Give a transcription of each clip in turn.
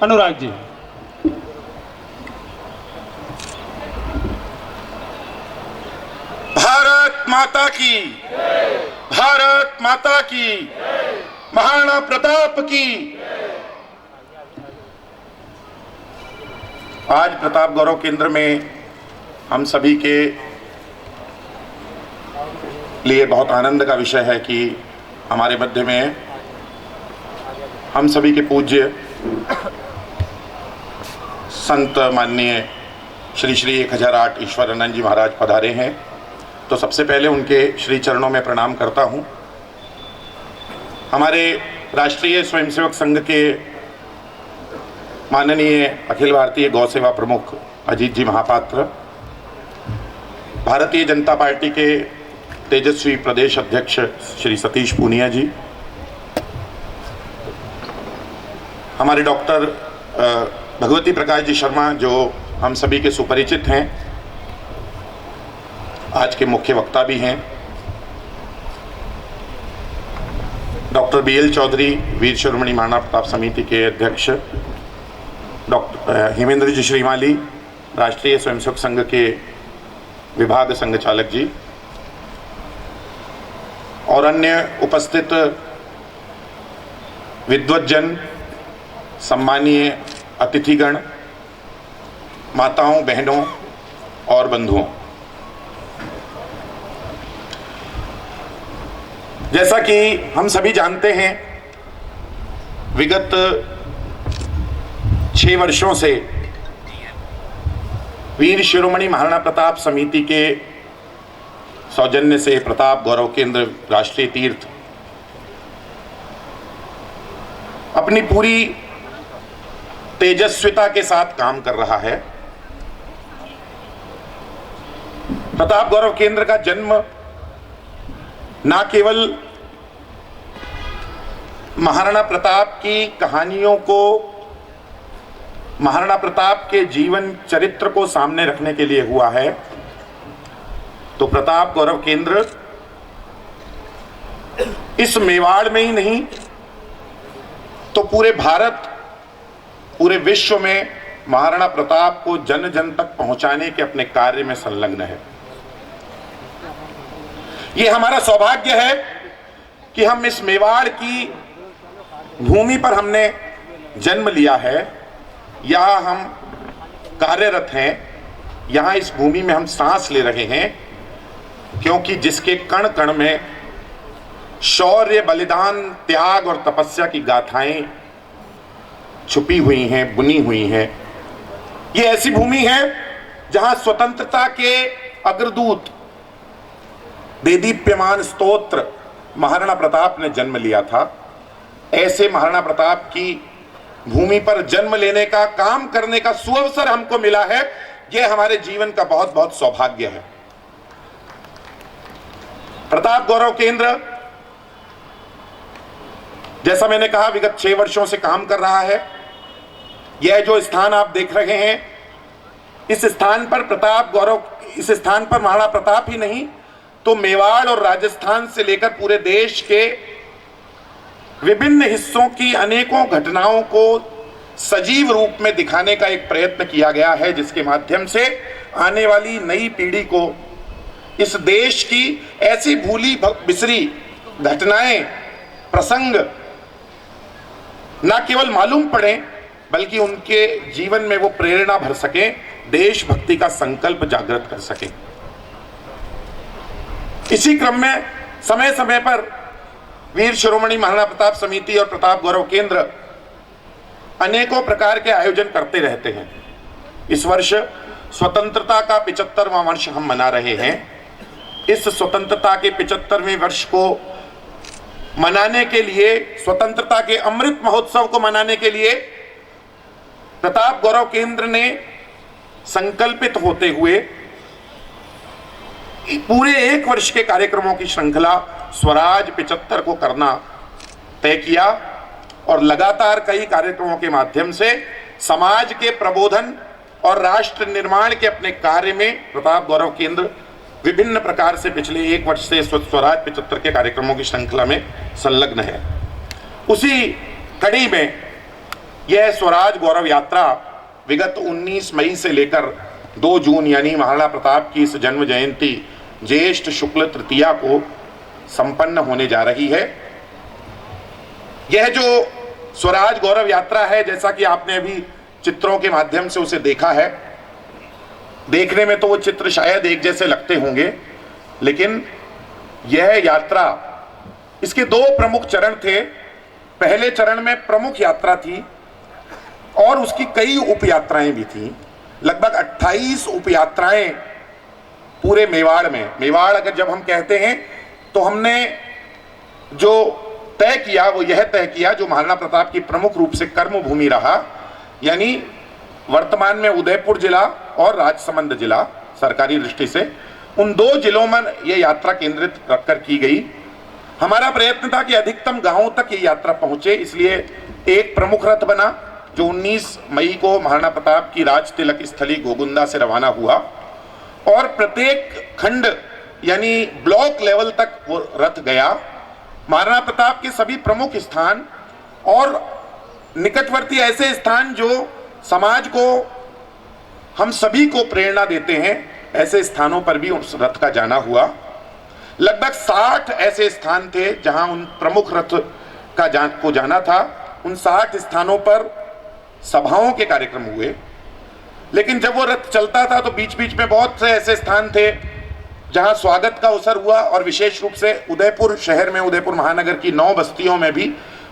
अनुराग जी। भारत माता की, भारत माता की, महाराणा प्रताप की। आज प्रताप गौरव केंद्र में हम सभी के लिए बहुत आनंद का विषय है कि हमारे मध्य में हम सभी के पूज्य संत माननीय श्री श्री 1008 ईश्वरानंद जी महाराज पधारे हैं। तो सबसे पहले उनके श्री चरणों में प्रणाम करता हूं। हमारे राष्ट्रीय स्वयंसेवक संघ के माननीय अखिल भारतीय गौ सेवा प्रमुख अजीत जी महापात्र, भारतीय जनता पार्टी के तेजस्वी प्रदेश अध्यक्ष श्री सतीश पूनिया जी, हमारे डॉक्टर भगवती प्रकाश जी शर्मा जो हम सभी के सुपरिचित हैं, आज के मुख्य वक्ता भी हैं, डॉक्टर BL चौधरी वीर शिरोमणि महाराणा प्रताप समिति के अध्यक्ष, डॉक्टर हेमेंद्र जी श्रीमाली राष्ट्रीय स्वयंसेवक संघ के विभाग संघ चालक जी और अन्य उपस्थित विद्वज्जन, सम्मानीय अतिथिगण, माताओं, बहनों और बंधुओं, जैसा कि हम सभी जानते हैं, विगत 6 वर्षों से वीर शिरोमणि महाराणा प्रताप समिति के सौजन्य से प्रताप गौरव केंद्र राष्ट्रीय तीर्थ अपनी पूरी तेजस्विता के साथ काम कर रहा है। प्रताप गौरव केंद्र का जन्म ना केवल महाराणा प्रताप की कहानियों को, महाराणा प्रताप के जीवन चरित्र को सामने रखने के लिए हुआ है, तो प्रताप गौरव केंद्र इस मेवाड़ में ही नहीं तो पूरे भारत, पूरे विश्व में महाराणा प्रताप को जन जन तक पहुंचाने के अपने कार्य में संलग्न है। ये हमारा सौभाग्य है कि हम इस मेवाड़ की भूमि पर हमने जन्म लिया है, यहाँ हम कार्यरत हैं, यहाँ इस भूमि में हम सांस ले रहे हैं, क्योंकि जिसके कण कण में शौर्य, बलिदान, त्याग और तपस्या की गाथाएं छुपी हुई हैं, बुनी हुई हैं। ये ऐसी भूमि है जहां स्वतंत्रता के अग्रदूत देदीप्यमान स्तोत्र महाराणा प्रताप ने जन्म लिया था। ऐसे महाराणा प्रताप की भूमि पर जन्म लेने का, काम करने का सुअवसर हमको मिला है। यह हमारे जीवन का बहुत बहुत सौभाग्य है। प्रताप गौरव केंद्र, जैसा मैंने कहा, विगत 6 वर्षों से काम कर रहा है। यह जो स्थान आप देख रहे हैं, इस स्थान पर प्रताप गौरव, इस स्थान पर महाराणा प्रताप ही नहीं तो मेवाड़ और राजस्थान से लेकर पूरे देश के विभिन्न हिस्सों की अनेकों घटनाओं को सजीव रूप में दिखाने का एक प्रयत्न किया गया है, जिसके माध्यम से आने वाली नई पीढ़ी को इस देश की ऐसी भूली बिसरी घटनाएं, प्रसंग न केवल मालूम पड़े बल्कि उनके जीवन में वो प्रेरणा भर सके, देशभक्ति का संकल्प जागृत कर सके। इसी क्रम में समय समय पर वीर शिरोमणि महाराणा प्रताप समिति और प्रताप गौरव केंद्र अनेकों प्रकार के आयोजन करते रहते हैं। इस वर्ष स्वतंत्रता का 75वां वर्ष हम मना रहे हैं। इस स्वतंत्रता के 75वें वर्ष को मनाने के लिए, स्वतंत्रता के अमृत महोत्सव को मनाने के लिए प्रताप गौरव केंद्र ने संकल्पित होते हुए पूरे 1 वर्ष के कार्यक्रमों की श्रृंखला स्वराज 75 को करना तय किया और लगातार कई कार्यक्रमों के माध्यम से समाज के प्रबोधन और राष्ट्र निर्माण के अपने कार्य में प्रताप गौरव केंद्र विभिन्न प्रकार से पिछले 1 वर्ष से स्वराज 75 के कार्यक्रमों की श्रृंखला में संलग्न है। उसी कड़ी में यह स्वराज गौरव यात्रा विगत 19 मई से लेकर 2 जून यानी महाराणा प्रताप की इस जन्म जयंती ज्येष्ठ शुक्ल तृतीया को संपन्न होने जा रही है। यह जो स्वराज गौरव यात्रा है, जैसा कि आपने अभी चित्रों के माध्यम से उसे देखा है, देखने में तो वो चित्र शायद एक जैसे लगते होंगे, लेकिन यह यात्रा, इसके 2 प्रमुख चरण थे। पहले चरण में प्रमुख यात्रा थी और उसकी कई उपयात्राएं भी थी, लगभग 28 उपयात्राएं पूरे मेवाड़ में। मेवाड़ अगर जब हम कहते हैं तो हमने जो तय किया वो यह तय किया, जो महाराणा प्रताप की प्रमुख रूप से कर्म भूमि रहा, यानी वर्तमान में उदयपुर जिला और राजसमंद जिला सरकारी दृष्टि से, उन 2 जिलों में यह यात्रा केंद्रित रखकर की गई। हमारा प्रयत्न था कि अधिकतम गांवों तक ये यात्रा पहुंचे, इसलिए एक प्रमुख रथ बना जो 19 मई को महाराणा प्रताप की राज तिलक स्थली गोगुंदा से रवाना हुआ और प्रत्येक खंड यानी ब्लॉक लेवल तक वो रथ गया। महाराणा प्रताप के सभी प्रमुख स्थान और निकटवर्ती ऐसे स्थान जो समाज को, हम सभी को प्रेरणा देते हैं, ऐसे स्थानों पर भी उस रथ का जाना हुआ। लगभग 60 ऐसे स्थान थे जहां उन प्रमुख रथ को जाना था। उन 60 स्थानों पर सभाओं के कार्यक्रम हुए, लेकिन जब वो रथ चलता था तो बीच बीच में बहुत से ऐसे स्थान थे जहां स्वागत का अवसर हुआ और विशेष रूप से उदयपुर शहर में, उदयपुर महानगर की 9 बस्तियों में भी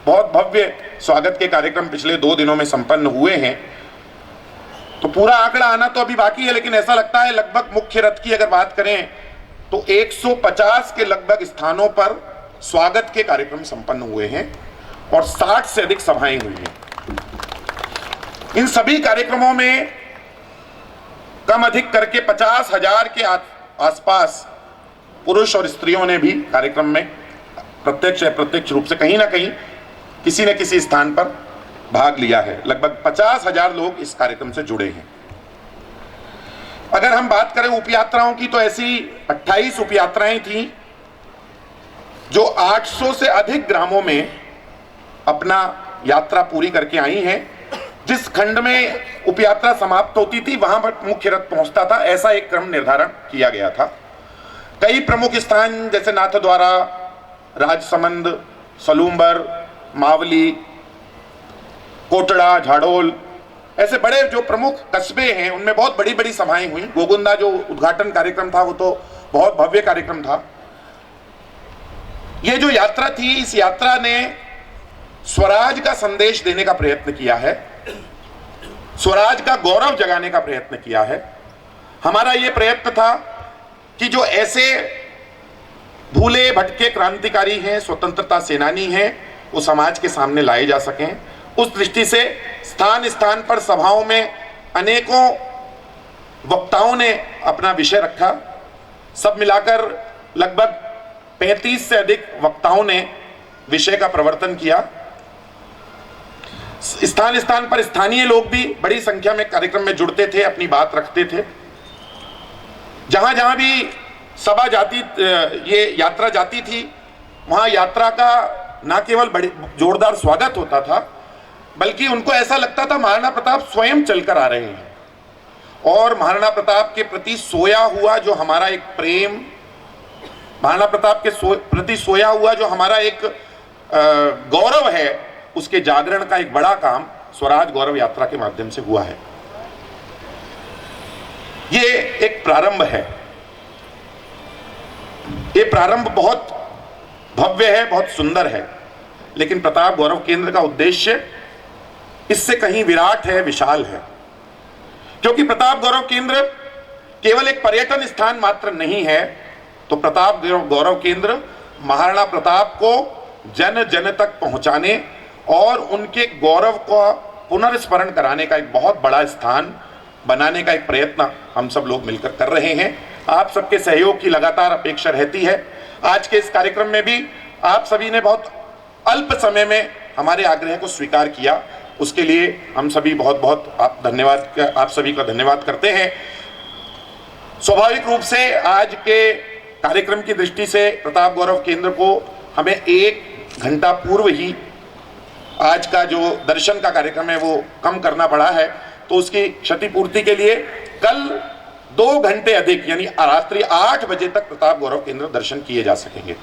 बहुत भव्य स्वागत के कार्यक्रम पिछले 2 दिनों में संपन्न हुए हैं। तो पूरा आंकड़ा आना तो अभी बाकी है, लेकिन ऐसा लगता है लगभग मुख्य रथ की अगर बात करें तो 150 के लगभग स्थानों पर स्वागत के कार्यक्रम संपन्न हुए हैं और 60 से अधिक सभाएं हुई हैं। इन सभी कार्यक्रमों में कम अधिक करके 50,000 के आसपास पुरुष और स्त्रियों ने भी कार्यक्रम में प्रत्यक्ष या अप्रत्यक्ष रूप से कहीं ना कहीं किसी न किसी स्थान पर भाग लिया है। लगभग 50,000 लोग इस कार्यक्रम से जुड़े हैं। अगर हम बात करें उपयात्राओं की तो ऐसी 28 उपयात्राएं थी जो 800 से अधिक ग्रामों में अपना यात्रा पूरी करके आई हैं। जिस खंड में उपयात्रा समाप्त होती थी वहां पर मुख्य रथ पहुंचता था, ऐसा एक क्रम निर्धारण किया गया था। कई प्रमुख स्थान जैसे नाथद्वारा, राजसमंद, सलूम्बर, मावली, कोटड़ा, झाड़ोल, ऐसे बड़े जो प्रमुख कस्बे हैं उनमें बहुत बड़ी बड़ी सभाएं हुई। गोगुंदा जो उद्घाटन कार्यक्रम था वो तो बहुत भव्य कार्यक्रम था। ये जो यात्रा थी, इस यात्रा ने स्वराज का संदेश देने का प्रयत्न किया है, स्वराज का गौरव जगाने का प्रयत्न किया है। हमारा यह प्रयत्न था कि जो ऐसे भूले भटके क्रांतिकारी हैं, स्वतंत्रता सेनानी हैं, वो समाज के सामने लाए जा सकें। उस दृष्टि से स्थान स्थान पर सभाओं में अनेकों वक्ताओं ने अपना विषय रखा। सब मिलाकर लगभग 35 से अधिक वक्ताओं ने विषय का प्रवर्तन किया। स्थान स्थान पर स्थानीय लोग भी बड़ी संख्या में कार्यक्रम में जुड़ते थे, अपनी बात रखते थे। जहां जहां भी सभा जाती, ये यात्रा जाती थी, वहां यात्रा का न केवल बड़े जोरदार स्वागत होता था, बल्कि उनको ऐसा लगता था महाराणा प्रताप स्वयं चलकर आ रहे हैं और महाराणा प्रताप के प्रति सोया हुआ जो हमारा एक प्रेम, महाराणा प्रताप के प्रति सोया हुआ जो हमारा एक गौरव है, उसके जागरण का एक बड़ा काम स्वराज गौरव यात्रा के माध्यम से हुआ है। ये एक प्रारंभ है। ये प्रारंभ बहुत भव्य है, बहुत सुंदर है, लेकिन प्रताप गौरव केंद्र का उद्देश्य इससे कहीं विराट है, विशाल है। क्योंकि प्रताप गौरव केंद्र केवल एक पर्यटन स्थान मात्र नहीं है, तो प्रताप गौरव केंद्र महाराणा प्रताप को जन जन तक पहुंचाने और उनके गौरव को पुनर्स्मरण कराने का एक बहुत बड़ा स्थान बनाने का एक प्रयत्न हम सब लोग मिलकर कर रहे हैं। आप सबके सहयोग की लगातार अपेक्षा रहती है। आज के इस कार्यक्रम में भी आप सभी ने बहुत अल्प समय में हमारे आग्रह को स्वीकार किया, उसके लिए हम सभी बहुत बहुत आप सभी का धन्यवाद करते हैं। स्वाभाविक रूप से आज के कार्यक्रम की दृष्टि से प्रताप गौरव केंद्र को हमें 1 घंटा पूर्व ही आज का जो दर्शन का कार्यक्रम है वो कम करना पड़ा है, तो उसकी क्षतिपूर्ति के लिए कल 2 घंटे अधिक यानी रात्रि 8 बजे तक प्रताप गौरव केंद्र दर्शन किए जा सकेंगे।